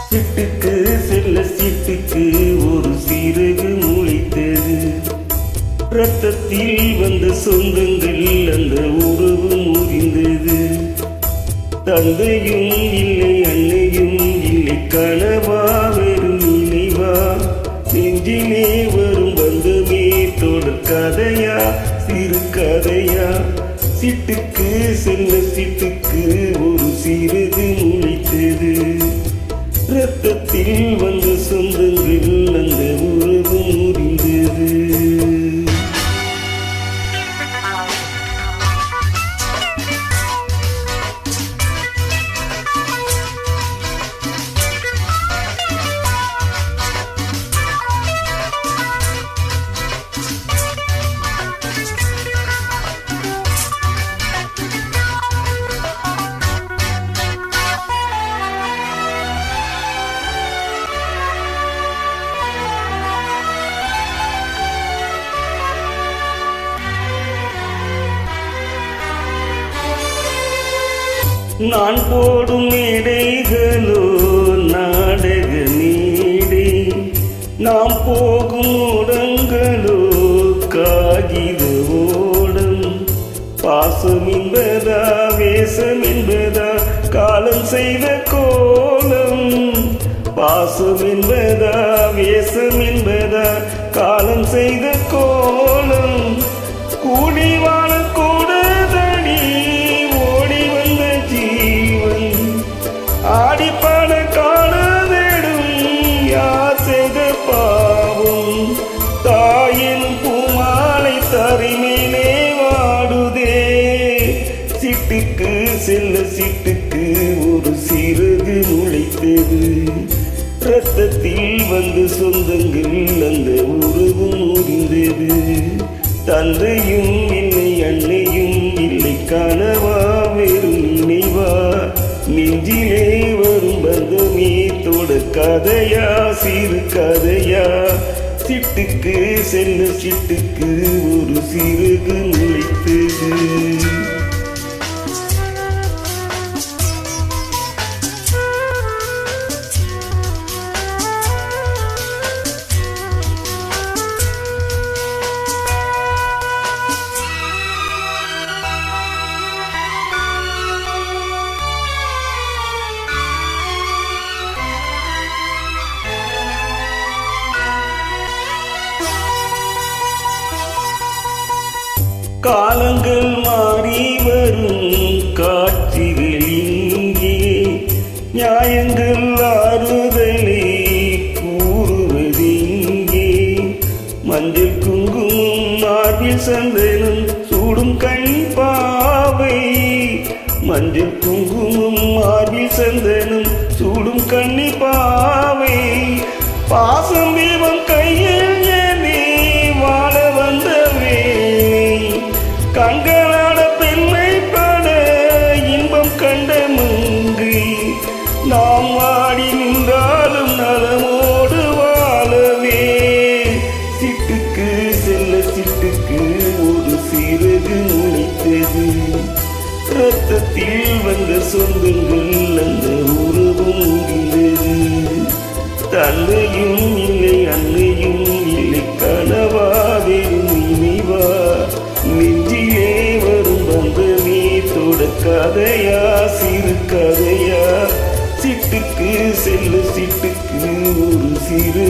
சிட்டுக்கு செல்ல சிட்டுக்கு ஒரு சிறகு முளைத்தது. ரத்தத்தில் வந்த சொந்தங்கள் அந்த உறவு முறிந்தது. தந்தையும் இல்லை அன்னையும் இல்லை கனவா வெறும் நினைவா. நெஞ்சிலே வரும் பந்தமே தொடர் கதையா சிறு கதையா. சிட்டுக்கு செல்ல சிட்டுக்கு ஒரு சிறகு முளைத்தது. ரத்தத்தில் வந்த சொந்தங்கள் அந்த உறவு முறிந்தது. நான் போடும் மேடைகளோ நாடக மேடை. நாம் போகும் ஓடங்களோ காகித ஓடம். பாசம் என்பதா வேஷம் என்பதா காலம் செய்த கோலம். பாசம் என்பதா வேஷம் என்பதா காலம் செய்த கோலம். கூடி வாழ கூடதடி ஓடி வந்த ஜீவன். ஆடிப்பாட காண வேடும் யார் செய்த பாவம். தாயின் பூமாலை தரிமேலே வாடுதே. சிட்டுக்கு செல்ல சிட்டுக்கு ஒரு சிறகு முளைத்தது. ரத்தத்தில் வந்து சொந்தங்கள் அந்த உறவு முறிந்தது. தந்தையும் இல்லை அன்னையும் இல்லை கனவா வெறும் நினைவா. நெஞ்சிலே வரும் பந்தமே தொடர் கதையா சிறு கதையா. சிட்டுக்கு செல்ல சிட்டுக்கு ஒரு சிறகு முளைத்தது. காலங்கள் மாறி வரும் காட்சிகள் இங்கே. நியாயங்கள் ஆறுதலை கூறுவது இங்கே. மஞ்சள் குங்குமம் மார்பில் சந்தனம் சூடும் கண் பாவை. மஞ்சள் குங்குமம் மார்பில் சந்தனம் சூடும் கண்ணி பாவை. பாசம் தீபம் கையில் ஏந்தி வாழ வந்த கண்களாட பெண்மை பட இன்பம் கண்ட மங்கை. நாம் வாடி நின்றாலும் நலமோடு வாழவே. சிட்டுக்கு செல்ல சிட்டுக்கு ஒரு சிறகு முளைத்தது. ரத்தத்தில் வந்த சொந்தங்கள் அந்த உறவு முறிந்தது. தந்தையும் இல்லை அன்னையும் இல்லை கனவா வெறும் நினைவா. நெஞ்சிலே வரும் பந்தமே தொடர் கதையா சிறு கதையா. சிட்டுக்கு செல்ல சிட்டுக்கு ஒரு சிறு